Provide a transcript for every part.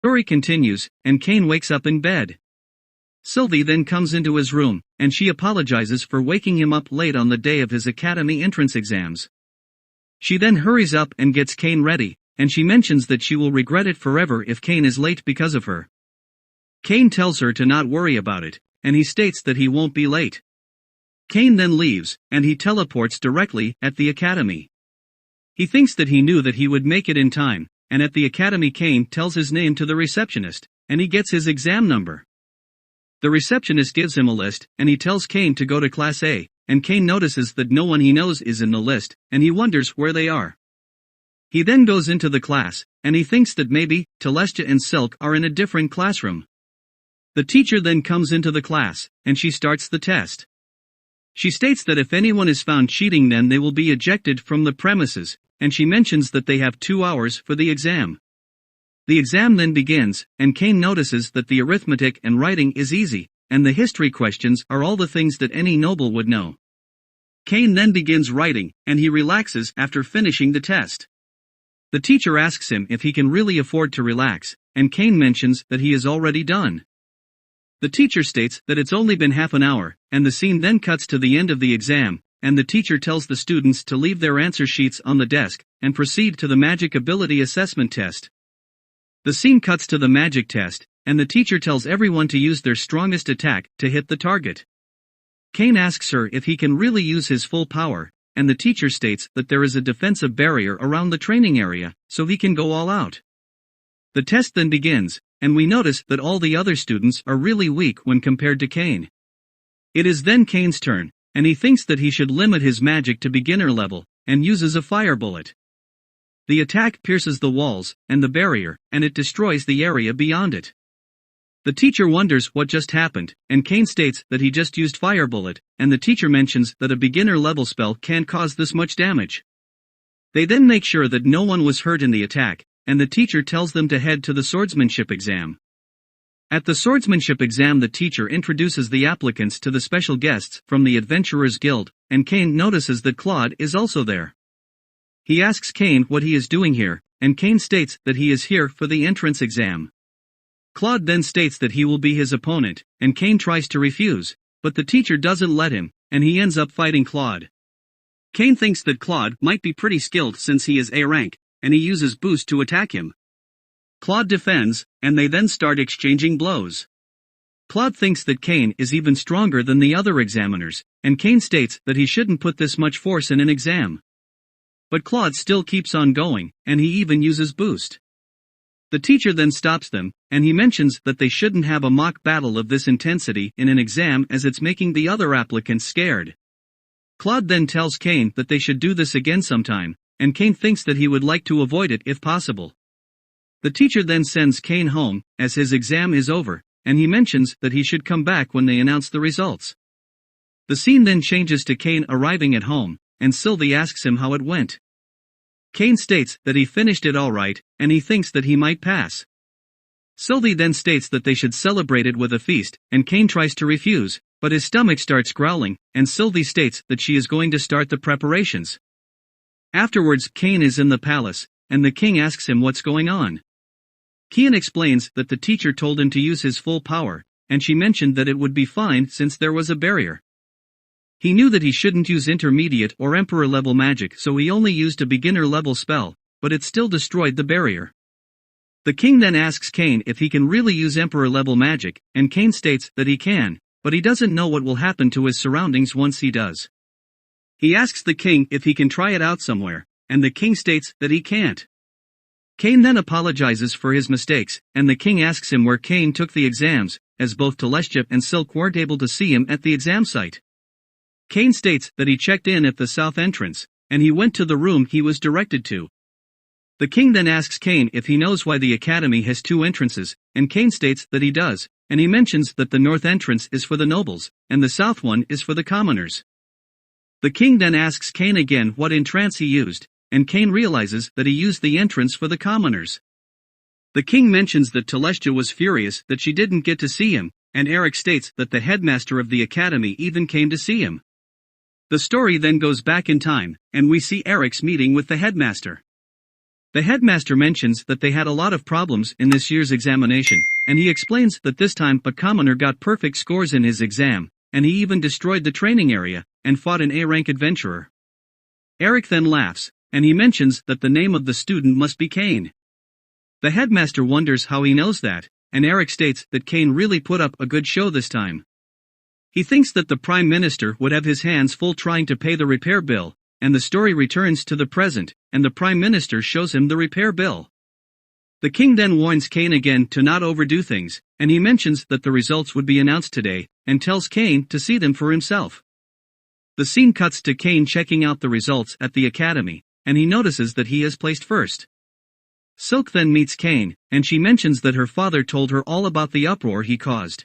Story continues, and Cain wakes up in bed. Sylvie then comes into his room, and she apologizes for waking him up late on the day of his academy entrance exams. She then hurries up and gets Cain ready, and she mentions that she will regret it forever if Cain is late because of her. Cain tells her to not worry about it, and he states that he won't be late. Cain then leaves, and he teleports directly at the academy. He thinks that he knew that he would make it in time, and at the academy Cain tells his name to the receptionist, and he gets his exam number. The receptionist gives him a list, and he tells Cain to go to Class A, and Cain notices that no one he knows is in the list, and he wonders where they are. He then goes into the class, and he thinks that maybe Telestia and Silk are in a different classroom. The teacher then comes into the class, and she starts the test. She states that if anyone is found cheating then they will be ejected from the premises, and she mentions that they have 2 hours for the exam. The exam then begins, and Cain notices that the arithmetic and writing is easy, and the history questions are all the things that any noble would know. Cain then begins writing, and he relaxes after finishing the test. The teacher asks him if he can really afford to relax, and Cain mentions that he is already done. The teacher states that it's only been half an hour, and the scene then cuts to the end of the exam, and the teacher tells the students to leave their answer sheets on the desk, and proceed to the magic ability assessment test. The scene cuts to the magic test, and the teacher tells everyone to use their strongest attack to hit the target. Cain asks her if he can really use his full power, and the teacher states that there is a defensive barrier around the training area, so he can go all out. The test then begins, and we notice that all the other students are really weak when compared to Cain. It is then Cain's turn, and he thinks that he should limit his magic to beginner level, and uses a fire bullet. The attack pierces the walls and the barrier, and it destroys the area beyond it. The teacher wonders what just happened, and Cain states that he just used fire bullet, and the teacher mentions that a beginner level spell can't cause this much damage. They then make sure that no one was hurt in the attack, and the teacher tells them to head to the swordsmanship exam. At the swordsmanship exam the teacher introduces the applicants to the special guests from the Adventurers Guild, and Cain notices that Claude is also there. He asks Cain what he is doing here, and Cain states that he is here for the entrance exam. Claude then states that he will be his opponent, and Cain tries to refuse, but the teacher doesn't let him, and he ends up fighting Claude. Cain thinks that Claude might be pretty skilled since he is A rank, and he uses boost to attack him. Claude defends, and they then start exchanging blows. Claude thinks that Cain is even stronger than the other examiners, and Cain states that he shouldn't put this much force in an exam. But Claude still keeps on going, and he even uses boost. The teacher then stops them, and he mentions that they shouldn't have a mock battle of this intensity in an exam as it's making the other applicants scared. Claude then tells Cain that they should do this again sometime, and Cain thinks that he would like to avoid it if possible. The teacher then sends Cain home, as his exam is over, and he mentions that he should come back when they announce the results. The scene then changes to Cain arriving at home, and Sylvie asks him how it went. Cain states that he finished it alright, and he thinks that he might pass. Sylvie then states that they should celebrate it with a feast, and Cain tries to refuse, but his stomach starts growling, and Sylvie states that she is going to start the preparations. Afterwards Cain is in the palace, and the king asks him what's going on. Cain explains that the teacher told him to use his full power, and she mentioned that it would be fine since there was a barrier. He knew that he shouldn't use intermediate or emperor level magic, so he only used a beginner level spell, but it still destroyed the barrier. The king then asks Cain if he can really use emperor level magic, and Cain states that he can, but he doesn't know what will happen to his surroundings once he does. He asks the king if he can try it out somewhere, and the king states that he can't. Cain then apologizes for his mistakes, and the king asks him where Cain took the exams, as both Telestia and Silk weren't able to see him at the exam site. Cain states that he checked in at the south entrance, and he went to the room he was directed to. The king then asks Cain if he knows why the academy has 2 entrances, and Cain states that he does, and he mentions that the north entrance is for the nobles, and the south one is for the commoners. The king then asks Cain again what entrance he used, and Cain realizes that he used the entrance for the commoners. The king mentions that Telestia was furious that she didn't get to see him, and Eric states that the headmaster of the academy even came to see him. The story then goes back in time, and we see Eric's meeting with the headmaster. The headmaster mentions that they had a lot of problems in this year's examination, and he explains that this time a commoner got perfect scores in his exam, and he even destroyed the training area, and fought an A-rank adventurer. Eric then laughs, and he mentions that the name of the student must be Cain. The headmaster wonders how he knows that, and Eric states that Cain really put up a good show this time. He thinks that the Prime Minister would have his hands full trying to pay the repair bill, and the story returns to the present, and the Prime Minister shows him the repair bill. The king then warns Cain again to not overdo things, and he mentions that the results would be announced today, and tells Cain to see them for himself. The scene cuts to Cain checking out the results at the academy, and he notices that he is placed first. Silk then meets Cain, and she mentions that her father told her all about the uproar he caused.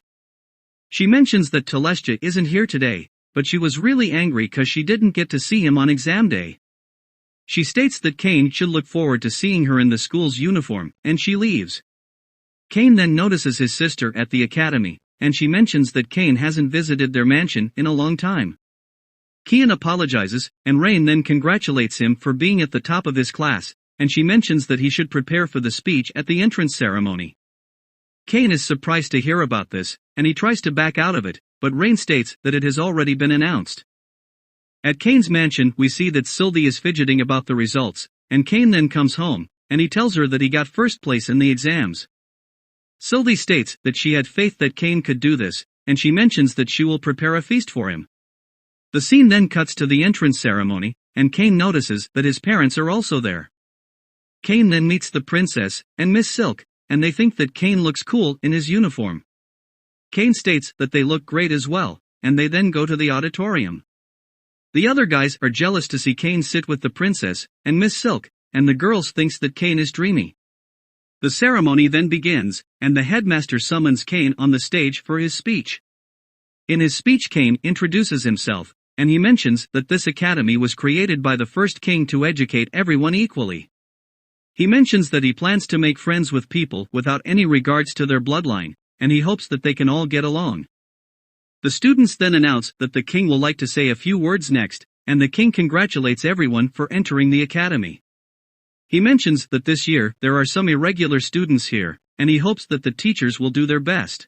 She mentions that Telestia isn't here today, but she was really angry cause she didn't get to see him on exam day. She states that Cain should look forward to seeing her in the school's uniform, and she leaves. Cain then notices his sister at the academy, and she mentions that Cain hasn't visited their mansion in a long time. Kian apologizes, and Rain then congratulates him for being at the top of his class, and she mentions that he should prepare for the speech at the entrance ceremony. Cain is surprised to hear about this, and he tries to back out of it, but Rain states that it has already been announced. At Cain's mansion we see that Sylvie is fidgeting about the results, and Cain then comes home, and he tells her that he got first place in the exams. Sylvie states that she had faith that Cain could do this, and she mentions that she will prepare a feast for him. The scene then cuts to the entrance ceremony, and Cain notices that his parents are also there. Cain then meets the princess, and Miss Silk, and they think that Cain looks cool in his uniform. Cain states that they look great as well, and they then go to the auditorium. The other guys are jealous to see Cain sit with the princess, and Miss Silk, and the girls thinks that Cain is dreamy. The ceremony then begins, and the headmaster summons Cain on the stage for his speech. In his speech Cain introduces himself, and he mentions that this academy was created by the first king to educate everyone equally. He mentions that he plans to make friends with people without any regards to their bloodline, and he hopes that they can all get along. The students then announce that the king will like to say a few words next, and the king congratulates everyone for entering the academy. He mentions that this year there are some irregular students here, and he hopes that the teachers will do their best.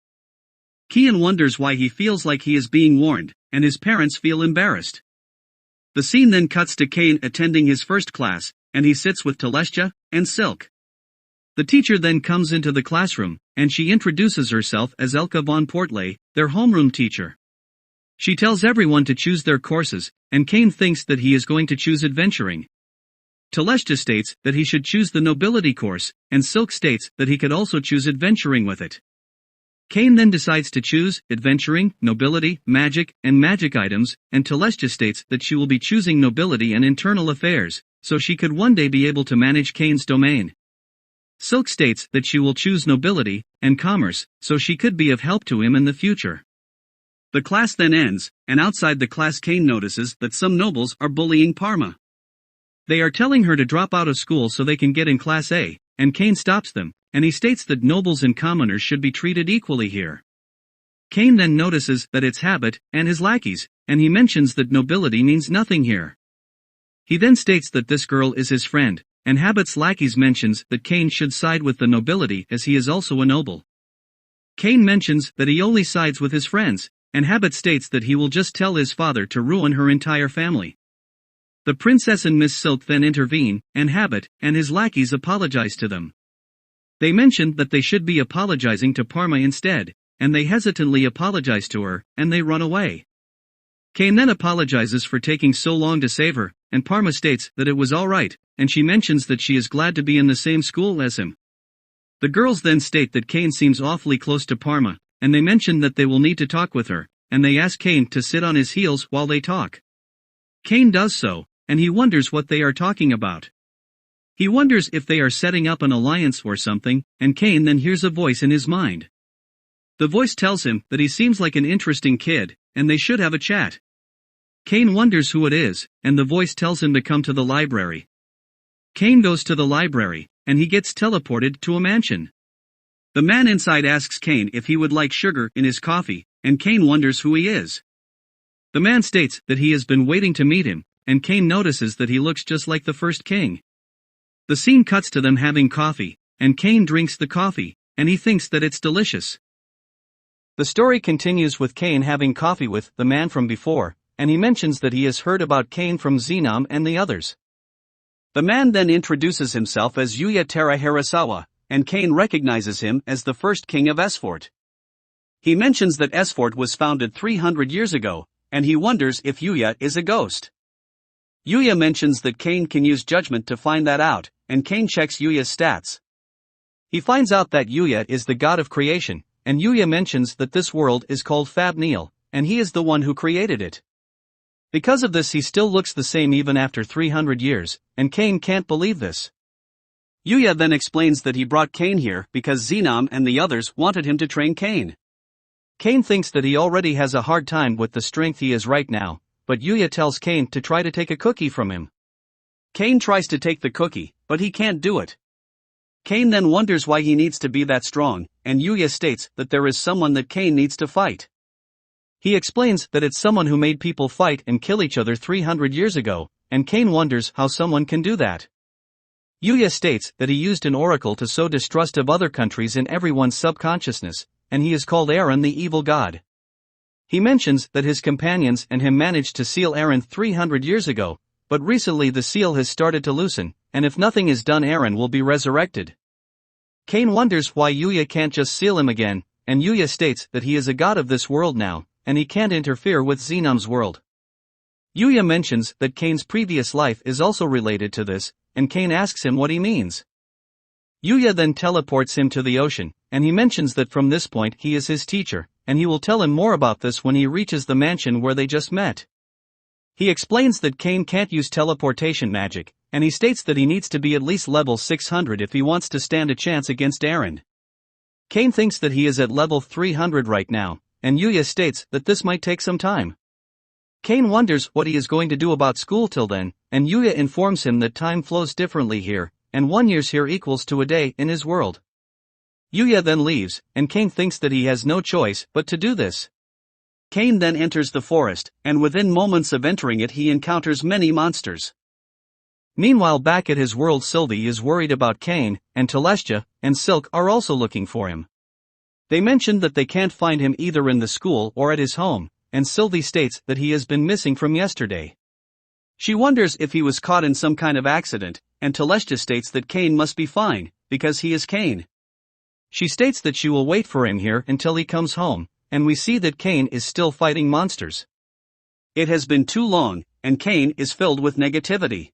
Kian wonders why he feels like he is being warned, and his parents feel embarrassed. The scene then cuts to Cain attending his first class, and he sits with Telestia and Silk. The teacher then comes into the classroom, and she introduces herself as Elka von Portley, their homeroom teacher. She tells everyone to choose their courses, and Cain thinks that he is going to choose adventuring. Telestia states that he should choose the nobility course, and Silk states that he could also choose adventuring with it. Cain then decides to choose adventuring, nobility, magic, and magic items, and Telestia states that she will be choosing nobility and internal affairs, so she could one day be able to manage Cain's domain. Silk states that she will choose nobility and commerce, so she could be of help to him in the future. The class then ends, and outside the class Cain notices that some nobles are bullying Parma. They are telling her to drop out of school so they can get in Class A, and Cain stops them, and he states that nobles and commoners should be treated equally here. Cain then notices that it's Habit and his lackeys, and he mentions that nobility means nothing here. He then states that this girl is his friend, and Habit's lackeys mentions that Cain should side with the nobility as he is also a noble. Cain mentions that he only sides with his friends, and Habit states that he will just tell his father to ruin her entire family. The princess and Miss Silk then intervene, and Habit and his lackeys apologize to them. They mention that they should be apologizing to Parma instead, and they hesitantly apologize to her, and they run away. Cain then apologizes for taking so long to save her, and Parma states that it was alright, and she mentions that she is glad to be in the same school as him. The girls then state that Cain seems awfully close to Parma, and they mention that they will need to talk with her, and they ask Cain to sit on his heels while they talk. Cain does so, and he wonders what they are talking about. He wonders if they are setting up an alliance or something, and Cain then hears a voice in his mind. The voice tells him that he seems like an interesting kid, and they should have a chat. Cain wonders who it is, and the voice tells him to come to the library. Cain goes to the library, and he gets teleported to a mansion. The man inside asks Cain if he would like sugar in his coffee, and Cain wonders who he is. The man states that he has been waiting to meet him, and Cain notices that he looks just like the first king. The scene cuts to them having coffee, and Cain drinks the coffee, and he thinks that it's delicious. The story continues with Cain having coffee with the man from before, and he mentions that he has heard about Cain from Zenam and the others. The man then introduces himself as Yuya Tera Hirasawa, and Cain recognizes him as the first king of Esfort. He mentions that Esfort was founded 300 years ago, and he wonders if Yuya is a ghost. Yuya mentions that Cain can use judgment to find that out, and Cain checks Yuya's stats. He finds out that Yuya is the god of creation, and Yuya mentions that this world is called Fab-Neil, and he is the one who created it. Because of this he still looks the same even after 300 years, and Cain can't believe this. Yuya then explains that he brought Cain here because Zenam and the others wanted him to train Cain. Cain thinks that he already has a hard time with the strength he is right now, but Yuya tells Cain to try to take a cookie from him. Cain tries to take the cookie, but he can't do it. Cain then wonders why he needs to be that strong, and Yuya states that there is someone that Cain needs to fight. He explains that it's someone who made people fight and kill each other 300 years ago, and Cain wonders how someone can do that. Yuya states that he used an oracle to sow distrust of other countries in everyone's subconsciousness, and he is called Aaron the evil god. He mentions that his companions and him managed to seal Aaron 300 years ago, but recently the seal has started to loosen, and if nothing is done Aaron will be resurrected. Cain wonders why Yuya can't just seal him again, and Yuya states that he is a god of this world now, and he can't interfere with Zenam's world. Yuya mentions that Cain's previous life is also related to this, and Cain asks him what he means. Yuya then teleports him to the ocean, and he mentions that from this point he is his teacher, and he will tell him more about this when he reaches the mansion where they just met. He explains that Cain can't use teleportation magic, and he states that he needs to be at least level 600 if he wants to stand a chance against Aaron. Cain thinks that he is at level 300 right now, and Yuya states that this might take some time. Cain wonders what he is going to do about school till then, and Yuya informs him that time flows differently here, and 1 year here equals to a day in his world. Yuya then leaves, and Cain thinks that he has no choice but to do this. Cain then enters the forest, and within moments of entering it he encounters many monsters. Meanwhile back at his world Sylvie is worried about Cain, and Telestia and Silk are also looking for him. They mention that they can't find him either in the school or at his home, and Sylvie states that he has been missing from yesterday. She wonders if he was caught in some kind of accident, and Telestia states that Cain must be fine, because he is Cain. She states that she will wait for him here until he comes home, and we see that Cain is still fighting monsters. It has been too long, and Cain is filled with negativity.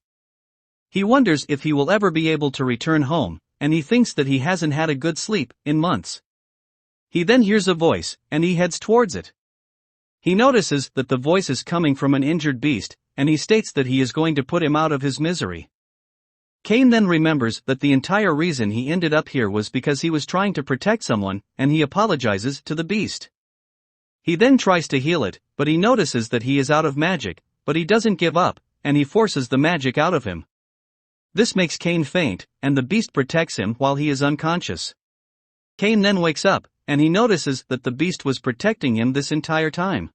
He wonders if he will ever be able to return home, and he thinks that he hasn't had a good sleep in months. He then hears a voice, and he heads towards it. He notices that the voice is coming from an injured beast, and he states that he is going to put him out of his misery. Cain then remembers that the entire reason he ended up here was because he was trying to protect someone, and he apologizes to the beast. He then tries to heal it, but he notices that he is out of magic, but he doesn't give up, and he forces the magic out of him. This makes Cain faint, and the beast protects him while he is unconscious. Cain then wakes up, and he notices that the beast was protecting him this entire time.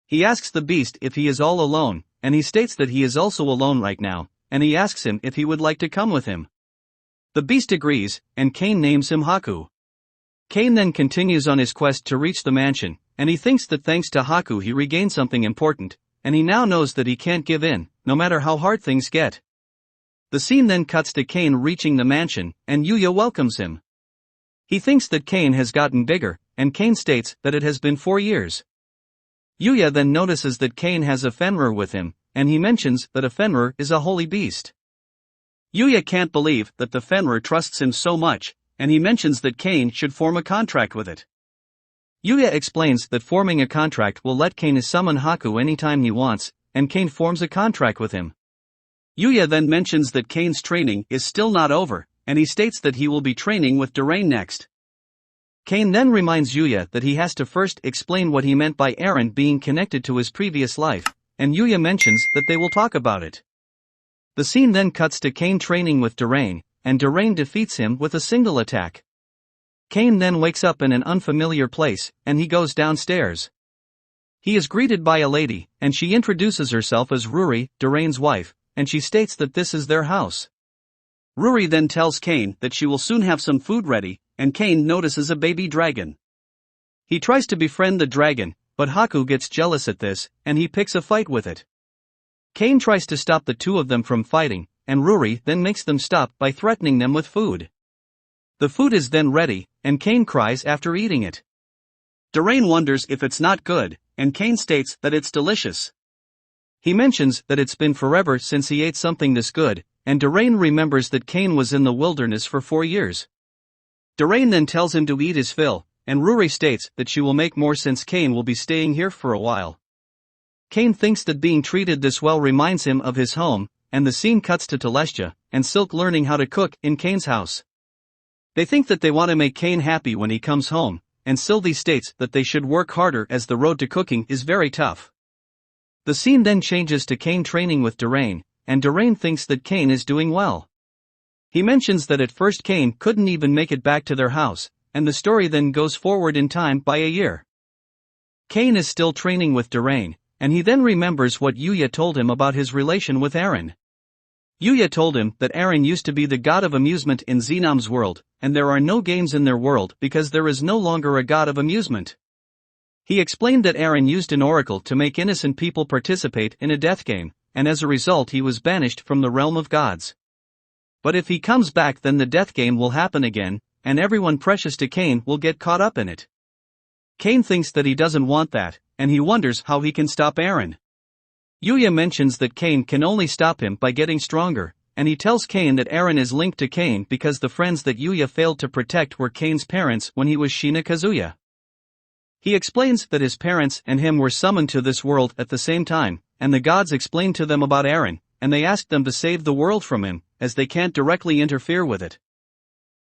He asks the beast if he is all alone, and he states that he is also alone right now, and he asks him if he would like to come with him. The beast agrees, and Cain names him Haku. Cain then continues on his quest to reach the mansion, and he thinks that thanks to Haku he regained something important, and he now knows that he can't give in, no matter how hard things get. The scene then cuts to Cain reaching the mansion, and Yuya welcomes him. He thinks that Cain has gotten bigger, and Cain states that it has been 4 years. Yuya then notices that Cain has a Fenrir with him, and he mentions that a Fenrir is a holy beast. Yuya can't believe that the Fenrir trusts him so much, and he mentions that Cain should form a contract with it. Yuya explains that forming a contract will let Cain summon Haku anytime he wants, and Cain forms a contract with him. Yuya then mentions that Cain's training is still not over, and he states that he will be training with Durain next. Cain then reminds Yuya that he has to first explain what he meant by Aaron being connected to his previous life, and Yuya mentions that they will talk about it. The scene then cuts to Cain training with Durain, and Durain defeats him with a single attack. Cain then wakes up in an unfamiliar place, and he goes downstairs. He is greeted by a lady, and she introduces herself as Ruri, Durain's wife, and she states that this is their house. Ruri then tells Cain that she will soon have some food ready, and Cain notices a baby dragon. He tries to befriend the dragon, but Haku gets jealous at this, and he picks a fight with it. Cain tries to stop the two of them from fighting, and Ruri then makes them stop by threatening them with food. The food is then ready, and Cain cries after eating it. Darain wonders if it's not good, and Cain states that it's delicious. He mentions that it's been forever since he ate something this good, and Darain remembers that Cain was in the wilderness for 4 years. Darain then tells him to eat his fill, and Ruri states that she will make more since Cain will be staying here for a while. Cain thinks that being treated this well reminds him of his home, and the scene cuts to Telestia and Silk learning how to cook in Cain's house. They think that they want to make Cain happy when he comes home, and Sylvie states that they should work harder as the road to cooking is very tough. The scene then changes to Cain training with Darain, and Darain thinks that Cain is doing well. He mentions that at first Cain couldn't even make it back to their house, and the story then goes forward in time by a year. Cain is still training with Darain, and he then remembers what Yuya told him about his relation with Aaron. Yuya told him that Aaron used to be the god of amusement in Xenom's world, and there are no games in their world because there is no longer a god of amusement. He explained that Aaron used an oracle to make innocent people participate in a death game, and as a result he was banished from the realm of gods. But if he comes back, then the death game will happen again, and everyone precious to Cain will get caught up in it. Cain thinks that he doesn't want that, and he wonders how he can stop Aaron. Yuya mentions that Cain can only stop him by getting stronger, and he tells Cain that Aaron is linked to Cain because the friends that Yuya failed to protect were Cain's parents when he was Shiinya Kazuya. He explains that his parents and him were summoned to this world at the same time, and the gods explained to them about Aaron, and they asked them to save the world from him, as they can't directly interfere with it.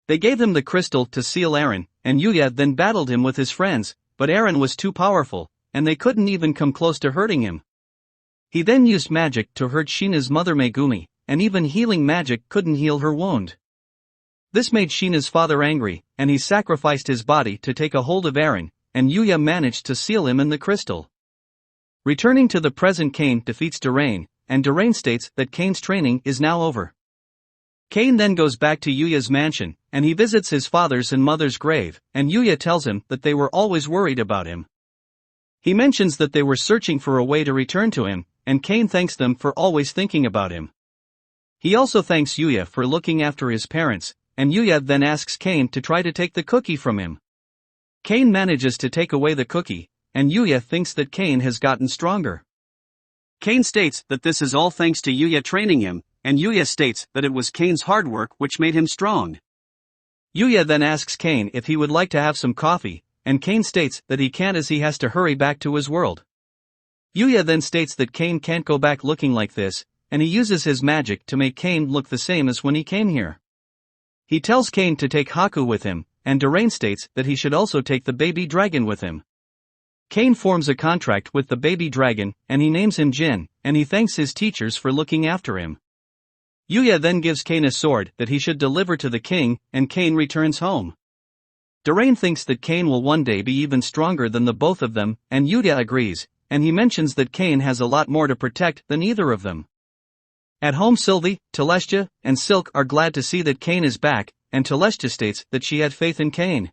They gave him the crystal to seal Aaron, and Yuya then battled him with his friends, but Aaron was too powerful, and they couldn't even come close to hurting him. He then used magic to hurt Shina's mother Megumi, and even healing magic couldn't heal her wound. This made Shina's father angry, and he sacrificed his body to take a hold of Aaron, and Yuya managed to seal him in the crystal. Returning to the present, Cain defeats Darain, and Darain states that Cain's training is now over. Cain then goes back to Yuya's mansion, and he visits his father's and mother's grave, and Yuya tells him that they were always worried about him. He mentions that they were searching for a way to return to him, and Cain thanks them for always thinking about him. He also thanks Yuya for looking after his parents, and Yuya then asks Cain to try to take the cookie from him. Cain manages to take away the cookie, and Yuya thinks that Cain has gotten stronger. Cain states that this is all thanks to Yuya training him, and Yuya states that it was Cain's hard work which made him strong. Yuya then asks Cain if he would like to have some coffee, and Cain states that he can't as he has to hurry back to his world. Yuya then states that Cain can't go back looking like this, and he uses his magic to make Cain look the same as when he came here. He tells Cain to take Haku with him, and Darain states that he should also take the baby dragon with him. Cain forms a contract with the baby dragon, and he names him Jin, and he thanks his teachers for looking after him. Yuya then gives Cain a sword that he should deliver to the king, and Cain returns home. Darain thinks that Cain will one day be even stronger than the both of them, and Yuya agrees, and he mentions that Cain has a lot more to protect than either of them. At home, Sylvie, Telestia, and Silk are glad to see that Cain is back, and Telestia states that she had faith in Cain.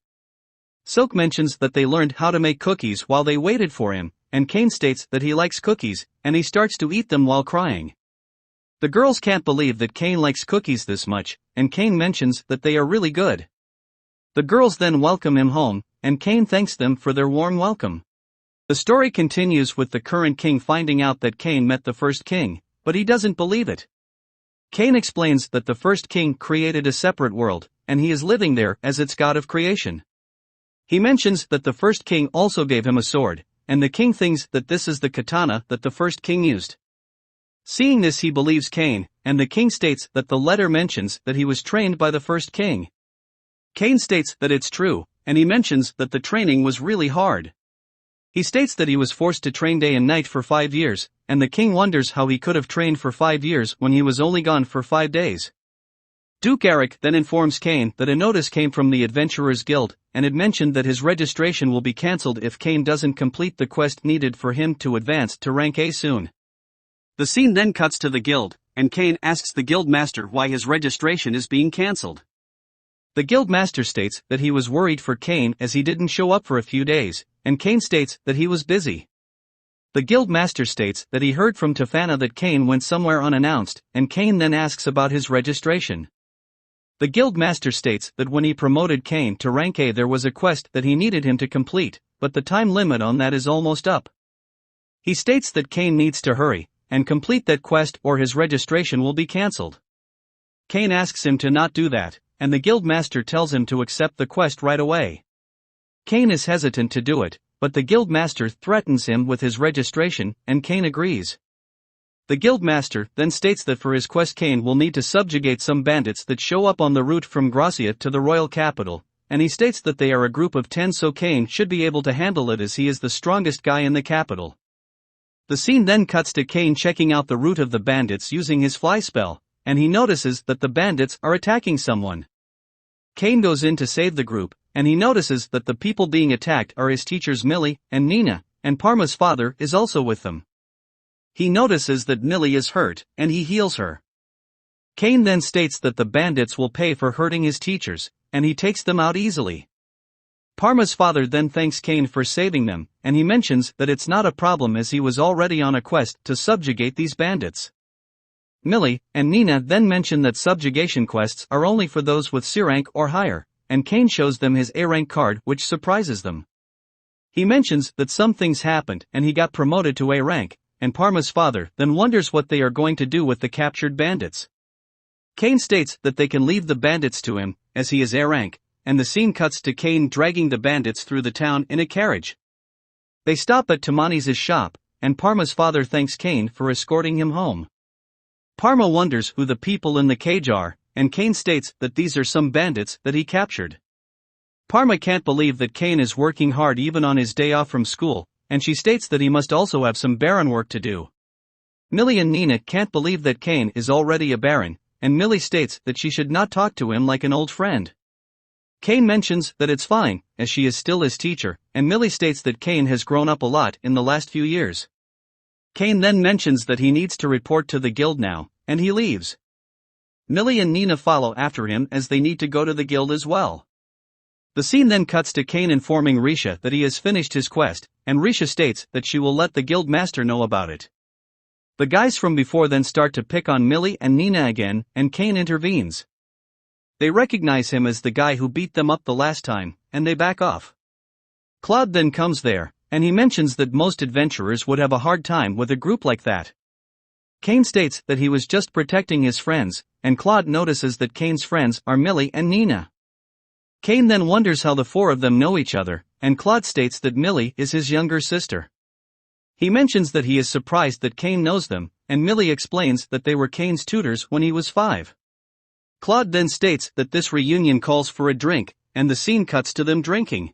Silk mentions that they learned how to make cookies while they waited for him, and Cain states that he likes cookies, and he starts to eat them while crying. The girls can't believe that Cain likes cookies this much, and Cain mentions that they are really good. The girls then welcome him home, and Cain thanks them for their warm welcome. The story continues with the current king finding out that Cain met the first king, but he doesn't believe it. Cain explains that the first king created a separate world, and he is living there as its god of creation. He mentions that the first king also gave him a sword, and the king thinks that this is the katana that the first king used. Seeing this, he believes Cain, and the king states that the letter mentions that he was trained by the first king. Cain states that it's true, and he mentions that the training was really hard. He states that he was forced to train day and night for 5 years, and the king wonders how he could have trained for 5 years when he was only gone for 5 days. Duke Eric then informs Cain that a notice came from the Adventurers Guild, and it mentioned that his registration will be cancelled if Cain doesn't complete the quest needed for him to advance to rank A soon. The scene then cuts to the guild, and Cain asks the guildmaster why his registration is being cancelled. The guildmaster states that he was worried for Cain as he didn't show up for a few days, and Cain states that he was busy. The guildmaster states that he heard from Tefana that Cain went somewhere unannounced, and Cain then asks about his registration. The guildmaster states that when he promoted Cain to rank A there was a quest that he needed him to complete, but the time limit on that is almost up. He states that Cain needs to hurry and complete that quest or his registration will be cancelled. Cain asks him to not do that, and the guildmaster tells him to accept the quest right away. Cain is hesitant to do it, but the guildmaster threatens him with his registration, and Cain agrees. The guildmaster then states that for his quest Cain will need to subjugate some bandits that show up on the route from Gracia to the royal capital, and he states that they are a group of 10 so Cain should be able to handle it as he is the strongest guy in the capital. The scene then cuts to Cain checking out the route of the bandits using his fly spell, and he notices that the bandits are attacking someone. Cain goes in to save the group, and he notices that the people being attacked are his teachers Millie and Nina, and Parma's father is also with them. He notices that Millie is hurt, and he heals her. Cain then states that the bandits will pay for hurting his teachers, and he takes them out easily. Parma's father then thanks Cain for saving them, and he mentions that it's not a problem as he was already on a quest to subjugate these bandits. Millie and Nina then mention that subjugation quests are only for those with C rank or higher, and Cain shows them his A rank card which surprises them. He mentions that some things happened and he got promoted to A rank, and Parma's father then wonders what they are going to do with the captured bandits. Cain states that they can leave the bandits to him, as he is A rank, and the scene cuts to Cain dragging the bandits through the town in a carriage. They stop at Tamani's shop, and Parma's father thanks Cain for escorting him home. Parma wonders who the people in the cage are, and Cain states that these are some bandits that he captured. Parma can't believe that Cain is working hard even on his day off from school, and she states that he must also have some baron work to do. Millie and Nina can't believe that Cain is already a baron, and Millie states that she should not talk to him like an old friend. Cain mentions that it's fine, as she is still his teacher, and Millie states that Cain has grown up a lot in the last few years. Cain then mentions that he needs to report to the guild now, and he leaves. Millie and Nina follow after him as they need to go to the guild as well. The scene then cuts to Cain informing Risha that he has finished his quest, and Risha states that she will let the guild master know about it. The guys from before then start to pick on Millie and Nina again, and Cain intervenes. They recognize him as the guy who beat them up the last time, and they back off. Claude then comes there, and he mentions that most adventurers would have a hard time with a group like that. Cain states that he was just protecting his friends, and Claude notices that Cain's friends are Millie and Nina. Cain then wonders how the four of them know each other, and Claude states that Millie is his younger sister. He mentions that he is surprised that Cain knows them, and Millie explains that they were Cain's tutors when he was 5. Claude then states that this reunion calls for a drink, and the scene cuts to them drinking.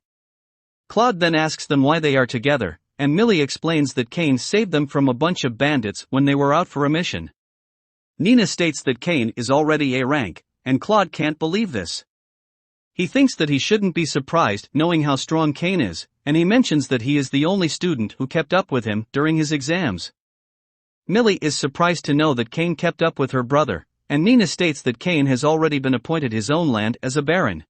Claude then asks them why they are together, and Millie explains that Cain saved them from a bunch of bandits when they were out for a mission. Nina states that Cain is already A rank, and Claude can't believe this. He thinks that he shouldn't be surprised knowing how strong Cain is, and he mentions that he is the only student who kept up with him during his exams. Millie is surprised to know that Cain kept up with her brother, and Nina states that Cain has already been appointed his own land as a baron.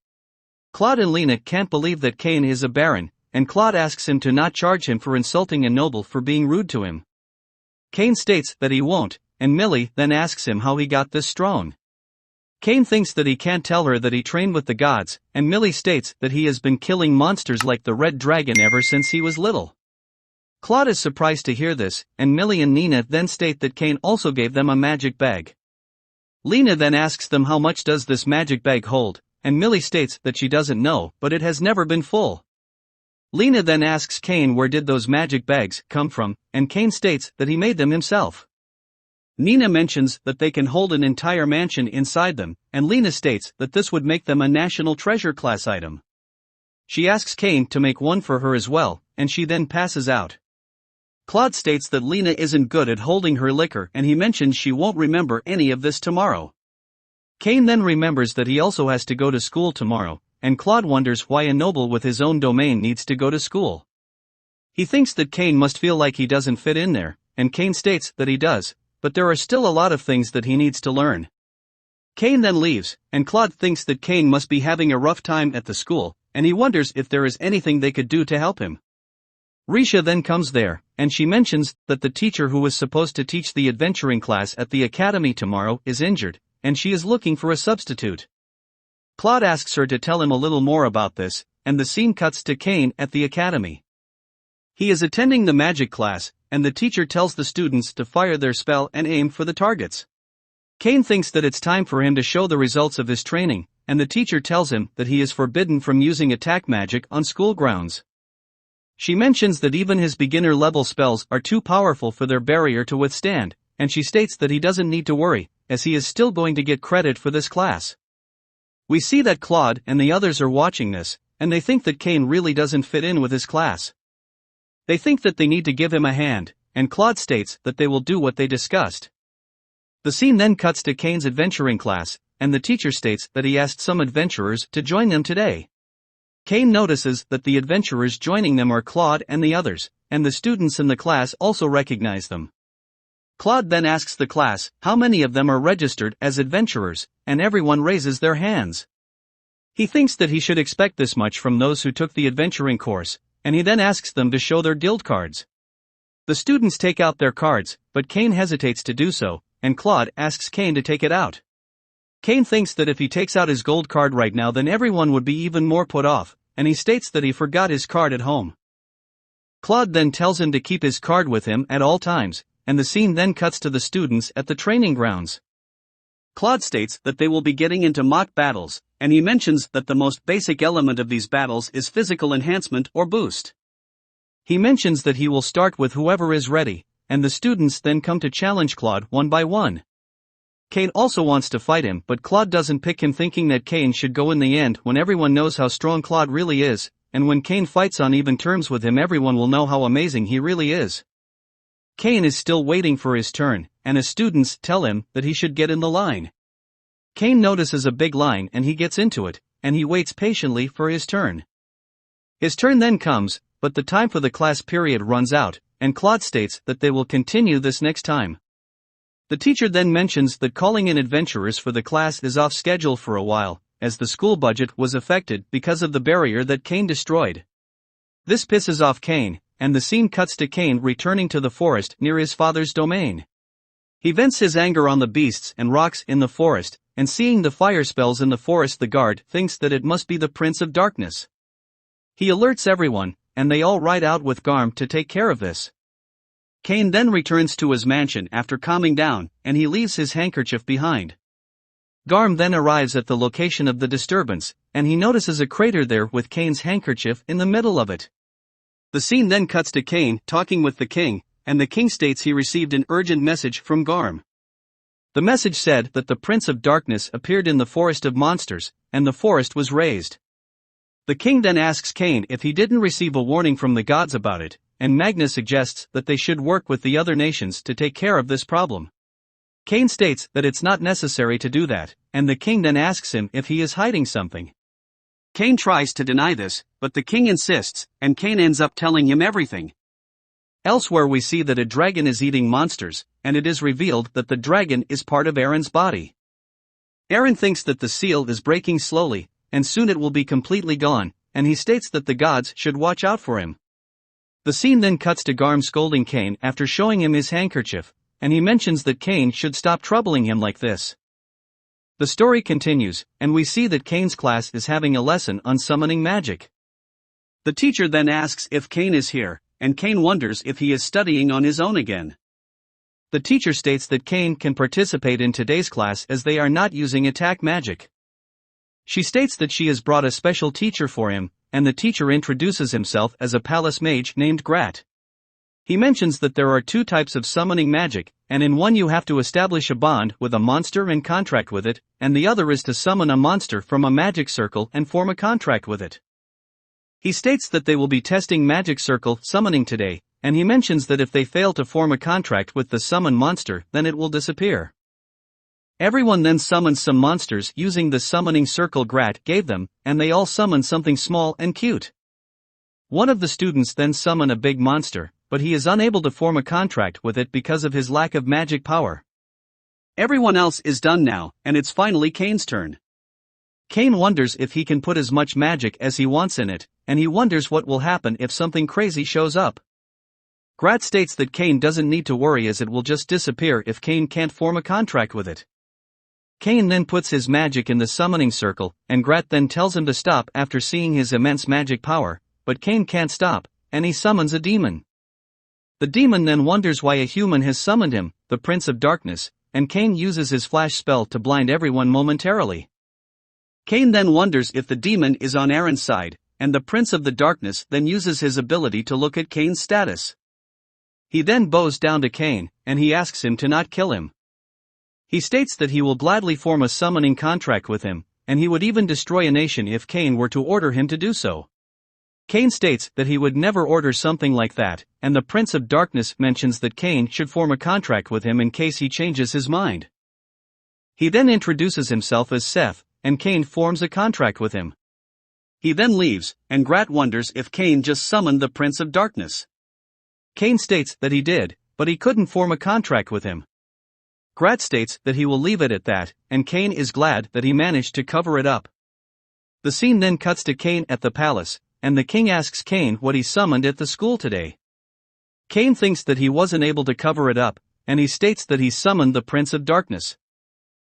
Claude and Lena can't believe that Cain is a baron, and Claude asks him to not charge him for insulting a noble for being rude to him. Cain states that he won't, and Millie then asks him how he got this strong. Cain thinks that he can't tell her that he trained with the gods, and Millie states that he has been killing monsters like the Red Dragon ever since he was little. Claude is surprised to hear this, and Millie and Nina then state that Cain also gave them a magic bag. Lena then asks them how much does this magic bag hold, and Millie states that she doesn't know, but it has never been full. Lena then asks Cain where did those magic bags come from, and Cain states that he made them himself. Nina mentions that they can hold an entire mansion inside them, and Lena states that this would make them a national treasure class item. She asks Cain to make one for her as well, and she then passes out. Claude states that Lena isn't good at holding her liquor and he mentions she won't remember any of this tomorrow. Cain then remembers that he also has to go to school tomorrow, and Claude wonders why a noble with his own domain needs to go to school. He thinks that Cain must feel like he doesn't fit in there, and Cain states that he does, but there are still a lot of things that he needs to learn. Cain then leaves, and Claude thinks that Cain must be having a rough time at the school, and he wonders if there is anything they could do to help him. Risha then comes there, and she mentions that the teacher who was supposed to teach the adventuring class at the academy tomorrow is injured, and she is looking for a substitute. Claude asks her to tell him a little more about this, and the scene cuts to Cain at the academy. He is attending the magic class, and the teacher tells the students to fire their spell and aim for the targets. Cain thinks that it's time for him to show the results of his training, and the teacher tells him that he is forbidden from using attack magic on school grounds. She mentions that even his beginner-level spells are too powerful for their barrier to withstand, and she states that he doesn't need to worry, as he is still going to get credit for this class. We see that Claude and the others are watching this, and they think that Cain really doesn't fit in with his class. They think that they need to give him a hand, and Claude states that they will do what they discussed. The scene then cuts to Cain's adventuring class, and the teacher states that he asked some adventurers to join them today. Cain notices that the adventurers joining them are Claude and the others, and the students in the class also recognize them. Claude then asks the class how many of them are registered as adventurers, and everyone raises their hands. He thinks that he should expect this much from those who took the adventuring course, and he then asks them to show their guild cards. The students take out their cards, but Cain hesitates to do so, and Claude asks Cain to take it out. Cain thinks that if he takes out his gold card right now then everyone would be even more put off, and he states that he forgot his card at home. Claude then tells him to keep his card with him at all times, and the scene then cuts to the students at the training grounds. Claude states that they will be getting into mock battles, and he mentions that the most basic element of these battles is physical enhancement or boost. He mentions that he will start with whoever is ready, and the students then come to challenge Claude one by one. Cain also wants to fight him, but Claude doesn't pick him, thinking that Cain should go in the end when everyone knows how strong Claude really is, and when Cain fights on even terms with him everyone will know how amazing he really is. Cain is still waiting for his turn, and his students tell him that he should get in the line. Cain notices a big line and he gets into it, and he waits patiently for his turn. His turn then comes, but the time for the class period runs out, and Claude states that they will continue this next time. The teacher then mentions that calling in adventurers for the class is off schedule for a while, as the school budget was affected because of the barrier that Cain destroyed. This pisses off Cain, and the scene cuts to Cain returning to the forest near his father's domain. He vents his anger on the beasts and rocks in the forest, and seeing the fire spells in the forest the guard thinks that it must be the Prince of Darkness. He alerts everyone, and they all ride out with Garm to take care of this. Cain then returns to his mansion after calming down, and he leaves his handkerchief behind. Garm then arrives at the location of the disturbance, and he notices a crater there with Cain's handkerchief in the middle of it. The scene then cuts to Cain talking with the king, and the king states he received an urgent message from Garm. The message said that the Prince of Darkness appeared in the forest of monsters, and the forest was razed. The king then asks Cain if he didn't receive a warning from the gods about it, and Magna suggests that they should work with the other nations to take care of this problem. Cain states that it's not necessary to do that, and the king then asks him if he is hiding something. Cain tries to deny this, but the king insists, and Cain ends up telling him everything. Elsewhere we see that a dragon is eating monsters, and it is revealed that the dragon is part of Aaron's body. Aaron thinks that the seal is breaking slowly, and soon it will be completely gone, and he states that the gods should watch out for him. The scene then cuts to Garm scolding Cain after showing him his handkerchief, and he mentions that Cain should stop troubling him like this. The story continues, and we see that Cain's class is having a lesson on summoning magic. The teacher then asks if Cain is here, and Cain wonders if he is studying on his own again. The teacher states that Cain can participate in today's class as they are not using attack magic. She states that she has brought a special teacher for him, and the teacher introduces himself as a palace mage named Grat. He mentions that there are two types of summoning magic, and in one you have to establish a bond with a monster and contract with it, and the other is to summon a monster from a magic circle and form a contract with it. He states that they will be testing magic circle summoning today, and he mentions that if they fail to form a contract with the summoned monster then it will disappear. Everyone then summons some monsters using the summoning circle Grat gave them, and they all summon something small and cute. One of the students then summon a big monster, but he is unable to form a contract with it because of his lack of magic power. Everyone else is done now, and it's finally Cain's turn. Cain wonders if he can put as much magic as he wants in it, and he wonders what will happen if something crazy shows up. Grat states that Cain doesn't need to worry as it will just disappear if Cain can't form a contract with it. Cain then puts his magic in the summoning circle, and Grat then tells him to stop after seeing his immense magic power, but Cain can't stop, and he summons a demon. The demon then wonders why a human has summoned him, the Prince of Darkness, and Cain uses his flash spell to blind everyone momentarily. Cain then wonders if the demon is on Aaron's side, and the Prince of the Darkness then uses his ability to look at Cain's status. He then bows down to Cain, and he asks him to not kill him. He states that he will gladly form a summoning contract with him, and he would even destroy a nation if Cain were to order him to do so. Cain states that he would never order something like that, and the Prince of Darkness mentions that Cain should form a contract with him in case he changes his mind. He then introduces himself as Seth, and Cain forms a contract with him. He then leaves, and Grat wonders if Cain just summoned the Prince of Darkness. Cain states that he did, but he couldn't form a contract with him. Grat states that he will leave it at that, and Cain is glad that he managed to cover it up. The scene then cuts to Cain at the palace, and the king asks Cain what he summoned at the school today. Cain thinks that he wasn't able to cover it up, and he states that he summoned the Prince of Darkness.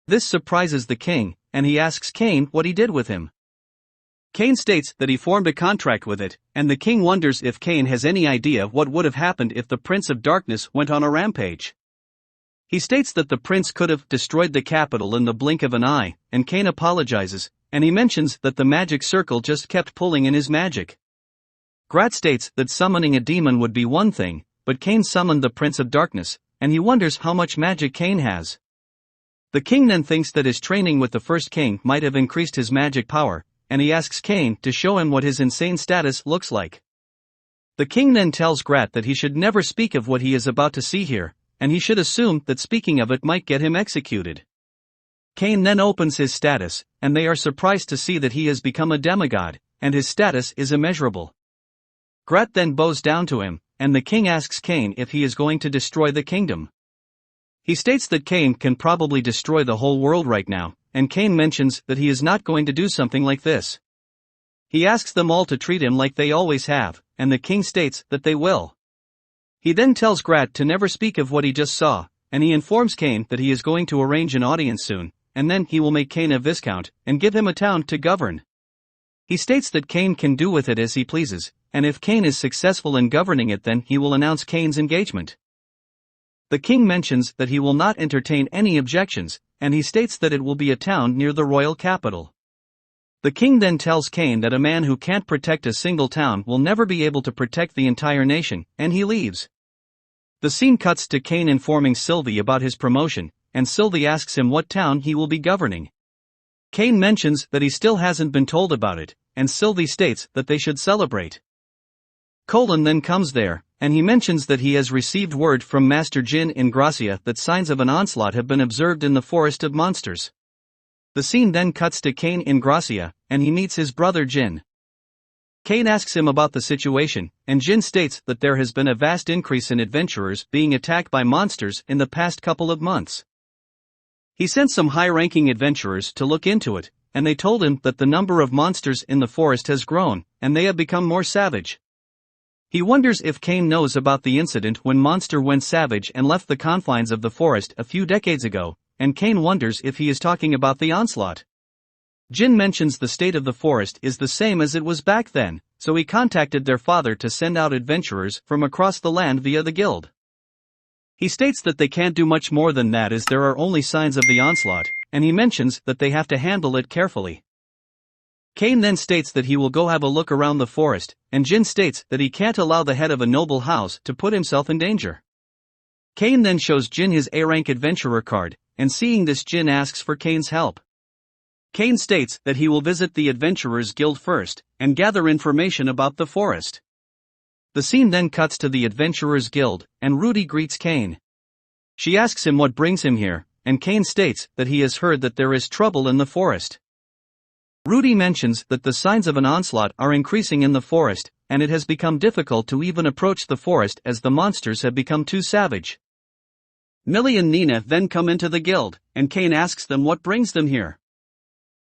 This surprises the king, and he asks Cain what he did with him. Cain states that he formed a contract with it, and the king wonders if Cain has any idea what would have happened if the Prince of Darkness went on a rampage. He states that the prince could have destroyed the capital in the blink of an eye, and Cain apologizes, and he mentions that the magic circle just kept pulling in his magic. Grat states that summoning a demon would be one thing, but Cain summoned the Prince of Darkness, and he wonders how much magic Cain has. The king then thinks that his training with the first king might have increased his magic power, and he asks Cain to show him what his insane status looks like. The king then tells Grat that he should never speak of what he is about to see here, and he should assume that speaking of it might get him executed. Cain then opens his status, and they are surprised to see that he has become a demigod, and his status is immeasurable. Grat then bows down to him, and the king asks Cain if he is going to destroy the kingdom. He states that Cain can probably destroy the whole world right now, and Cain mentions that he is not going to do something like this. He asks them all to treat him like they always have, and the king states that they will. He then tells Grat to never speak of what he just saw, and he informs Cain that he is going to arrange an audience soon, and then he will make Cain a viscount, and give him a town to govern. He states that Cain can do with it as he pleases, and if Cain is successful in governing it then he will announce Cain's engagement. The king mentions that he will not entertain any objections, and he states that it will be a town near the royal capital. The king then tells Cain that a man who can't protect a single town will never be able to protect the entire nation, and he leaves. The scene cuts to Cain informing Sylvie about his promotion, and Sylvie asks him what town he will be governing. Cain mentions that he still hasn't been told about it, and Sylvie states that they should celebrate. Colin then comes there, and he mentions that he has received word from Master Jin in Gracia that signs of an onslaught have been observed in the forest of monsters. The scene then cuts to Cain in Gracia, and he meets his brother Jin. Cain asks him about the situation, and Jin states that there has been a vast increase in adventurers being attacked by monsters in the past couple of months. He sent some high-ranking adventurers to look into it, and they told him that the number of monsters in the forest has grown, and they have become more savage. He wonders if Cain knows about the incident when Monster went savage and left the confines of the forest a few decades ago, and Cain wonders if he is talking about the onslaught. Jin mentions the state of the forest is the same as it was back then, so he contacted their father to send out adventurers from across the land via the guild. He states that they can't do much more than that as there are only signs of the onslaught, and he mentions that they have to handle it carefully. Cain then states that he will go have a look around the forest, and Jin states that he can't allow the head of a noble house to put himself in danger. Cain then shows Jin his A-rank adventurer card, and seeing this Jin asks for Cain's help. Cain states that he will visit the Adventurers Guild first, and gather information about the forest. The scene then cuts to the Adventurers Guild, and Rudy greets Cain. She asks him what brings him here, and Cain states that he has heard that there is trouble in the forest. Rudy mentions that the signs of an onslaught are increasing in the forest, and it has become difficult to even approach the forest as the monsters have become too savage. Millie and Nina then come into the guild, and Cain asks them what brings them here.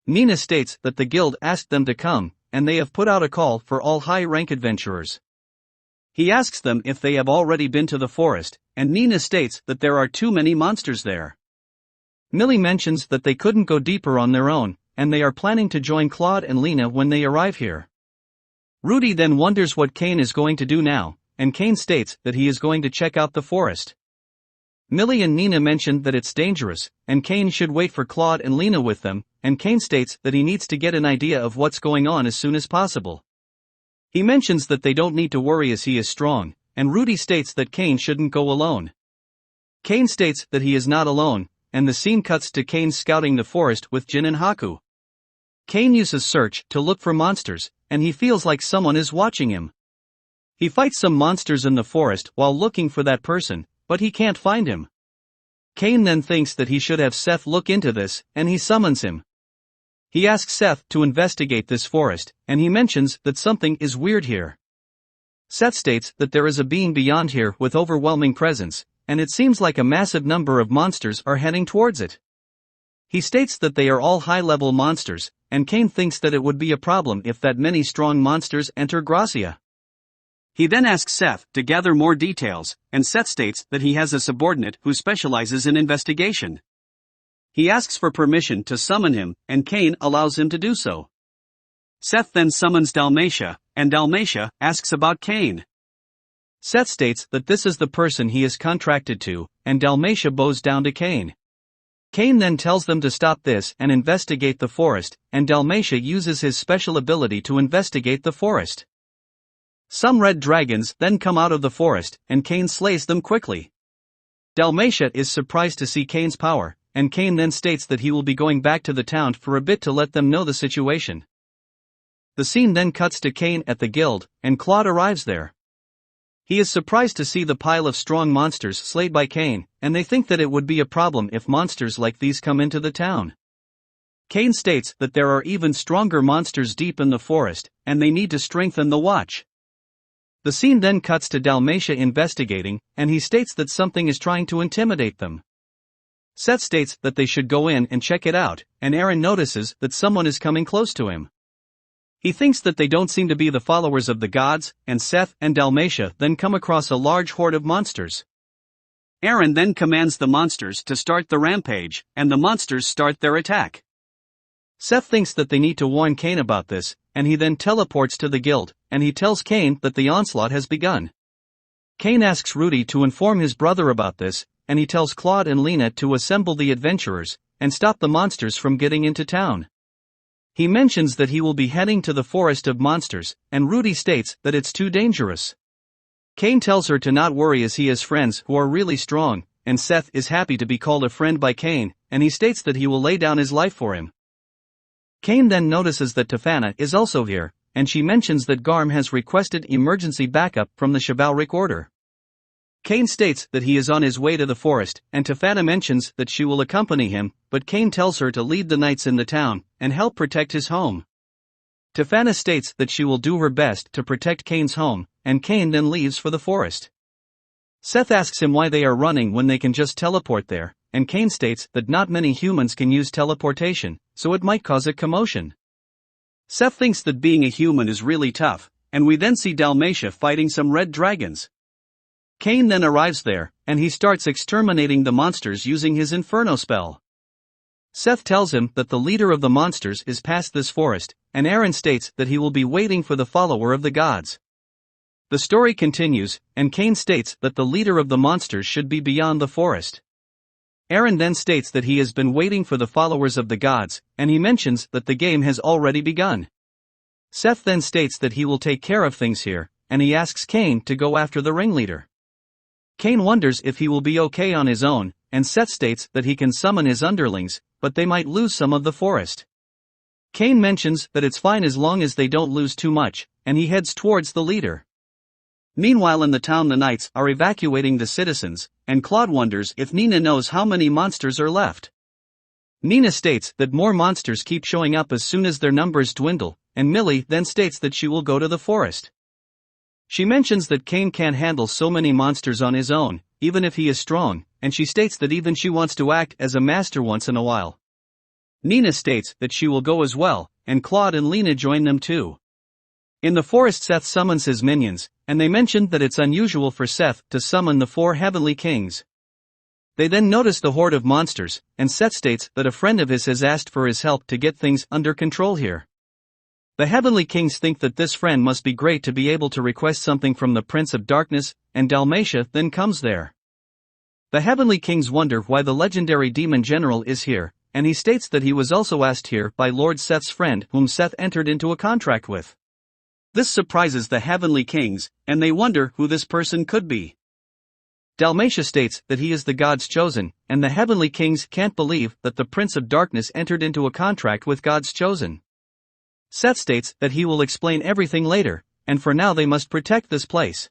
Nina states that the guild asked them to come, and they have put out a call for all high-rank adventurers. He asks them if they have already been to the forest, and Nina states that there are too many monsters there. Millie mentions that they couldn't go deeper on their own, and they are planning to join Claude and Lena when they arrive here. Rudy then wonders what Cain is going to do now, and Cain states that he is going to check out the forest. Millie and Nina mention that it's dangerous, and Cain should wait for Claude and Lena with them, and Cain states that he needs to get an idea of what's going on as soon as possible. He mentions that they don't need to worry as he is strong, and Rudy states that Cain shouldn't go alone. Cain states that he is not alone, and the scene cuts to Cain scouting the forest with Jin and Haku. Cain uses search to look for monsters, and he feels like someone is watching him. He fights some monsters in the forest while looking for that person, but he can't find him. Cain then thinks that he should have Seth look into this, and he summons him. He asks Seth to investigate this forest, and he mentions that something is weird here. Seth states that there is a being beyond here with overwhelming presence, and it seems like a massive number of monsters are heading towards it. He states that they are all high-level monsters, and Cain thinks that it would be a problem if that many strong monsters enter Gracia. He then asks Seth to gather more details, and Seth states that he has a subordinate who specializes in investigation. He asks for permission to summon him, and Cain allows him to do so. Seth then summons Dalmatia, and Dalmatia asks about Cain. Seth states that this is the person he is contracted to, and Dalmatia bows down to Cain. Cain then tells them to stop this and investigate the forest, and Dalmatia uses his special ability to investigate the forest. Some red dragons then come out of the forest, and Cain slays them quickly. Dalmatia is surprised to see Cain's power, and Cain then states that he will be going back to the town for a bit to let them know the situation. The scene then cuts to Cain at the guild, and Claude arrives there. He is surprised to see the pile of strong monsters slayed by Cain, and they think that it would be a problem if monsters like these come into the town. Cain states that there are even stronger monsters deep in the forest, and they need to strengthen the watch. The scene then cuts to Dalmatia investigating, and he states that something is trying to intimidate them. Seth states that they should go in and check it out, and Aaron notices that someone is coming close to him. He thinks that they don't seem to be the followers of the gods, and Seth and Dalmatia then come across a large horde of monsters. Aaron then commands the monsters to start the rampage, and the monsters start their attack. Seth thinks that they need to warn Cain about this, and he then teleports to the guild, and he tells Cain that the onslaught has begun. Cain asks Rudy to inform his brother about this, and he tells Claude and Lena to assemble the adventurers, and stop the monsters from getting into town. He mentions that he will be heading to the forest of monsters, and Rudy states that it's too dangerous. Cain tells her to not worry as he has friends who are really strong, and Seth is happy to be called a friend by Cain, and he states that he will lay down his life for him. Cain then notices that Tefana is also here, and she mentions that Garm has requested emergency backup from the chivalric order. Cain states that he is on his way to the forest, and Tefana mentions that she will accompany him, but Cain tells her to lead the knights in the town, and help protect his home. Tefana states that she will do her best to protect Cain's home, and Cain then leaves for the forest. Seth asks him why they are running when they can just teleport there, and Cain states that not many humans can use teleportation, so it might cause a commotion. Seth thinks that being a human is really tough, and we then see Dalmatia fighting some red dragons. Cain then arrives there, and he starts exterminating the monsters using his Inferno spell. Seth tells him that the leader of the monsters is past this forest, and Aaron states that he will be waiting for the follower of the gods. The story continues, and Cain states that the leader of the monsters should be beyond the forest. Aaron then states that he has been waiting for the followers of the gods, and he mentions that the game has already begun. Seth then states that he will take care of things here, and he asks Cain to go after the ringleader. Cain wonders if he will be okay on his own, and Seth states that he can summon his underlings, but they might lose some of the forest. Cain mentions that it's fine as long as they don't lose too much, and he heads towards the leader. Meanwhile in the town the knights are evacuating the citizens, and Claude wonders if Nina knows how many monsters are left. Nina states that more monsters keep showing up as soon as their numbers dwindle, and Millie then states that she will go to the forest. She mentions that Cain can't handle so many monsters on his own, even if he is strong, and she states that even she wants to act as a master once in a while. Nina states that she will go as well, and Claude and Lena join them too. In the forest, Seth summons his minions, and they mention that it's unusual for Seth to summon the 4 heavenly kings. They then notice the horde of monsters, and Seth states that a friend of his has asked for his help to get things under control here. The heavenly kings think that this friend must be great to be able to request something from the Prince of Darkness, and Dalmatia then comes there. The heavenly kings wonder why the legendary demon general is here, and he states that he was also asked here by Lord Seth's friend whom Seth entered into a contract with. This surprises the heavenly kings, and they wonder who this person could be. Dalmatia states that he is the God's chosen, and the heavenly kings can't believe that the Prince of Darkness entered into a contract with God's chosen. Seth states that he will explain everything later, and for now they must protect this place.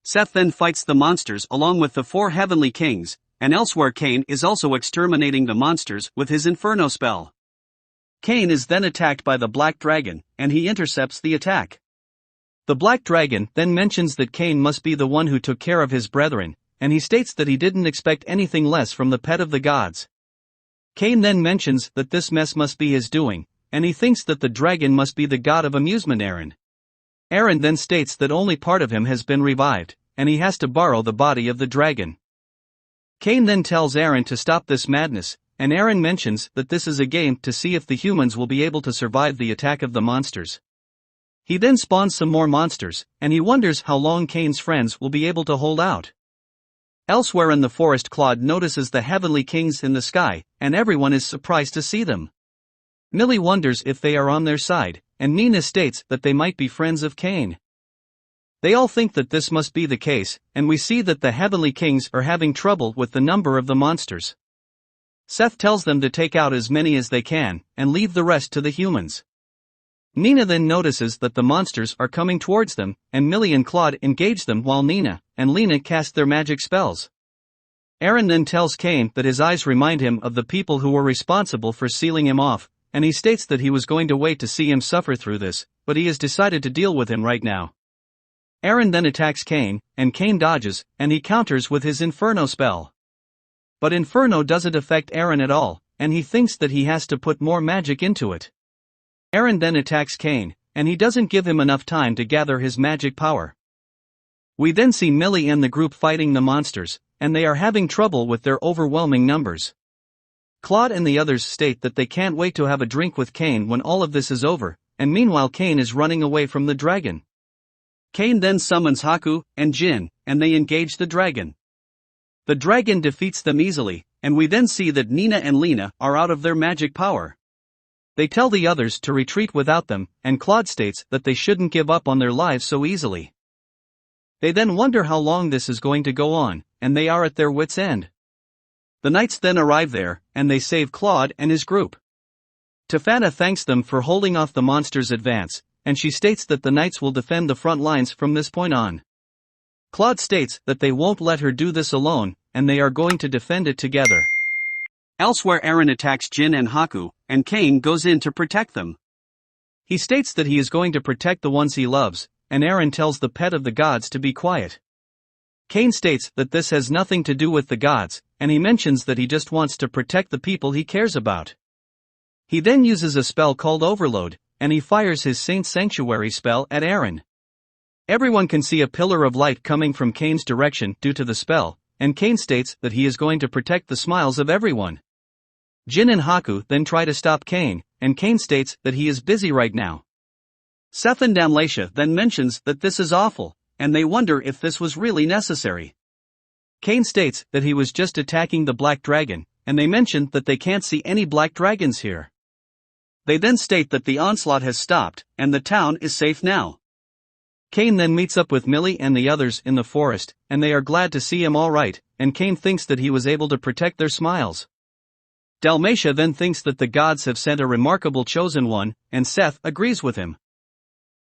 Seth then fights the monsters along with the 4 heavenly kings, and elsewhere Cain is also exterminating the monsters with his Inferno spell. Cain is then attacked by the Black Dragon, and he intercepts the attack. The Black Dragon then mentions that Cain must be the one who took care of his brethren, and he states that he didn't expect anything less from the pet of the gods. Cain then mentions that this mess must be his doing, and he thinks that the dragon must be the god of amusement Aaron. Aaron then states that only part of him has been revived, and he has to borrow the body of the dragon. Cain then tells Aaron to stop this madness, and Aaron mentions that this is a game to see if the humans will be able to survive the attack of the monsters. He then spawns some more monsters, and he wonders how long Cain's friends will be able to hold out. Elsewhere in the forest, Claude notices the heavenly kings in the sky, and everyone is surprised to see them. Millie wonders if they are on their side, and Nina states that they might be friends of Cain. They all think that this must be the case, and we see that the heavenly kings are having trouble with the number of the monsters. Seth tells them to take out as many as they can, and leave the rest to the humans. Nina then notices that the monsters are coming towards them, and Millie and Claude engage them while Nina and Lena cast their magic spells. Aaron then tells Cain that his eyes remind him of the people who were responsible for sealing him off, and he states that he was going to wait to see him suffer through this, but he has decided to deal with him right now. Aaron then attacks Cain, and Cain dodges, and he counters with his Inferno spell. But Inferno doesn't affect Aaron at all, and he thinks that he has to put more magic into it. Aaron then attacks Cain, and he doesn't give him enough time to gather his magic power. We then see Millie and the group fighting the monsters, and they are having trouble with their overwhelming numbers. Claude and the others state that they can't wait to have a drink with Cain when all of this is over, and meanwhile Cain is running away from the dragon. Cain then summons Haku and Jin, and they engage the dragon. The dragon defeats them easily, and we then see that Nina and Lena are out of their magic power. They tell the others to retreat without them, and Claude states that they shouldn't give up on their lives so easily. They then wonder how long this is going to go on, and they are at their wits' end. The knights then arrive there, and they save Claude and his group. Tefana thanks them for holding off the monsters' advance, and she states that the knights will defend the front lines from this point on. Claude states that they won't let her do this alone, and they are going to defend it together. Elsewhere, Aaron attacks Jin and Haku, and Cain goes in to protect them. He states that he is going to protect the ones he loves, and Aaron tells the pet of the gods to be quiet. Cain states that this has nothing to do with the gods, and he mentions that he just wants to protect the people he cares about. He then uses a spell called Overload, and he fires his Saint Sanctuary spell at Aaron. Everyone can see a pillar of light coming from Cain's direction due to the spell, and Cain states that he is going to protect the smiles of everyone. Jin and Haku then try to stop Cain, and Cain states that he is busy right now. Seth and Dalmatia then mentions that this is awful, and they wonder if this was really necessary. Cain states that he was just attacking the black dragon, and they mention that they can't see any black dragons here. They then state that the onslaught has stopped, and the town is safe now. Cain then meets up with Millie and the others in the forest, and they are glad to see him all right, and Cain thinks that he was able to protect their smiles. Dalmatia then thinks that the gods have sent a remarkable chosen one, and Seth agrees with him.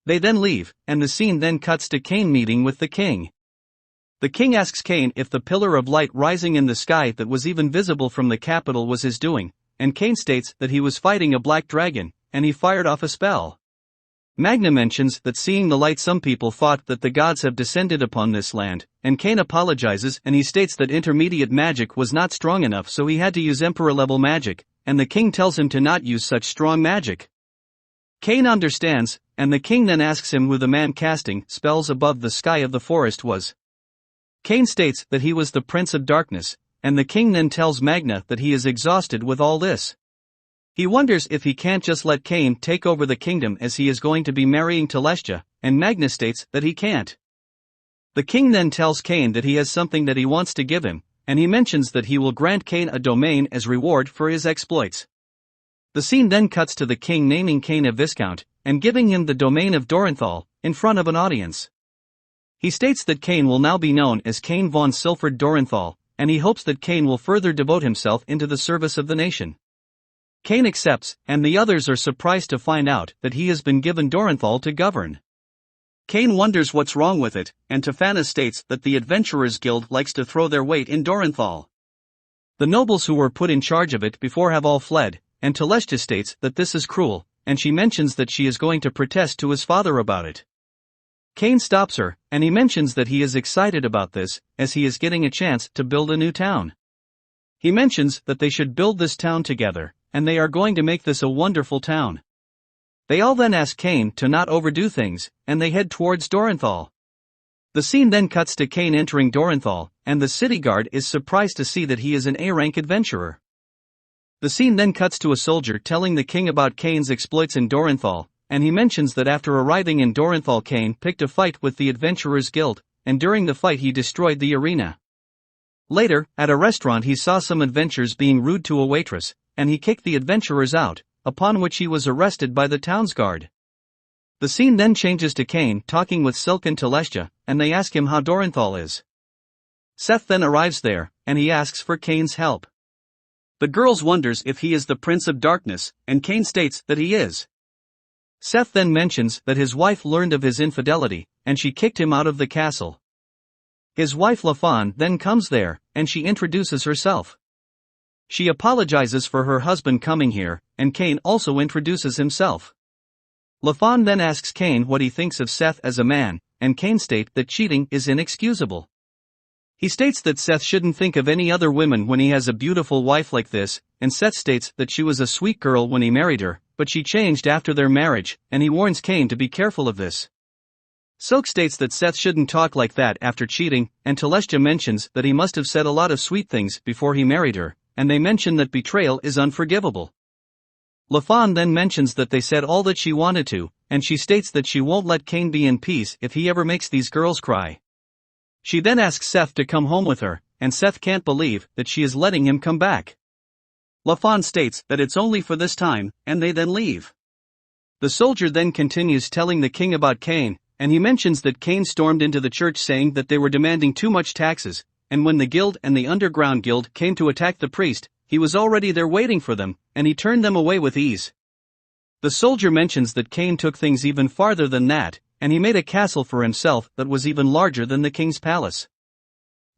They then leave, and the scene then cuts to Cain meeting with the king. The king asks Cain if the pillar of light rising in the sky that was even visible from the capital was his doing, and Cain states that he was fighting a black dragon, and he fired off a spell. Magna mentions that seeing the light some people thought that the gods have descended upon this land, and Cain apologizes and he states that intermediate magic was not strong enough so he had to use emperor-level magic, and the king tells him to not use such strong magic. Cain understands, and the king then asks him who the man casting spells above the sky of the forest was. Cain states that he was the Prince of Darkness, and the king then tells Magna that he is exhausted with all this. He wonders if he can't just let Cain take over the kingdom as he is going to be marrying Telestia, and Magna states that he can't. The king then tells Cain that he has something that he wants to give him, and he mentions that he will grant Cain a domain as reward for his exploits. The scene then cuts to the king naming Cain a viscount, and giving him the domain of Dorenthal, in front of an audience. He states that Cain will now be known as Cain von Silford Dorenthal, and he hopes that Cain will further devote himself into the service of the nation. Cain accepts, and the others are surprised to find out that he has been given Dorenthal to govern. Cain wonders what's wrong with it, and Tefana states that the Adventurers Guild likes to throw their weight in Dorenthal. The nobles who were put in charge of it before have all fled, and Telestia states that this is cruel, and she mentions that she is going to protest to his father about it. Cain stops her, and he mentions that he is excited about this, as he is getting a chance to build a new town. He mentions that they should build this town together, and they are going to make this a wonderful town. They all then ask Cain to not overdo things, and they head towards Dorenthal. The scene then cuts to Cain entering Dorenthal, and the city guard is surprised to see that he is an A-rank adventurer. The scene then cuts to a soldier telling the king about Cain's exploits in Dorenthal, and he mentions that after arriving in Dorenthal Cain picked a fight with the Adventurers Guild, and during the fight he destroyed the arena. Later, at a restaurant he saw some adventurers being rude to a waitress, and he kicked the adventurers out, upon which he was arrested by the town's guard. The scene then changes to Cain talking with Silk and Telestia, and they ask him how Dorenthal is. Seth then arrives there, and he asks for Cain's help. The girls wonders if he is the Prince of Darkness, and Cain states that he is. Seth then mentions that his wife learned of his infidelity, and she kicked him out of the castle. His wife Lafon then comes there, and she introduces herself. She apologizes for her husband coming here, and Cain also introduces himself. Lafon then asks Cain what he thinks of Seth as a man, and Cain states that cheating is inexcusable. He states that Seth shouldn't think of any other women when he has a beautiful wife like this, and Seth states that she was a sweet girl when he married her, but she changed after their marriage, and he warns Cain to be careful of this. Silk states that Seth shouldn't talk like that after cheating, and Telestia mentions that he must have said a lot of sweet things before he married her, and they mention that betrayal is unforgivable. Lafon then mentions that they said all that she wanted to, and she states that she won't let Cain be in peace if he ever makes these girls cry. She then asks Seth to come home with her, and Seth can't believe that she is letting him come back. Lafon states that it's only for this time, and they then leave. The soldier then continues telling the king about Cain, and he mentions that Cain stormed into the church saying that they were demanding too much taxes, and when the guild and the underground guild came to attack the priest, he was already there waiting for them, and he turned them away with ease. The soldier mentions that Cain took things even farther than that, and he made a castle for himself that was even larger than the king's palace.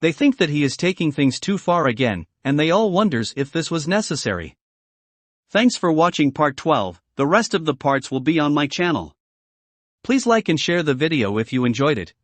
They think that he is taking things too far again, and they all wonders if this was necessary. Thanks for watching part 12, the rest of the parts will be on my channel. Please like and share the video if you enjoyed it,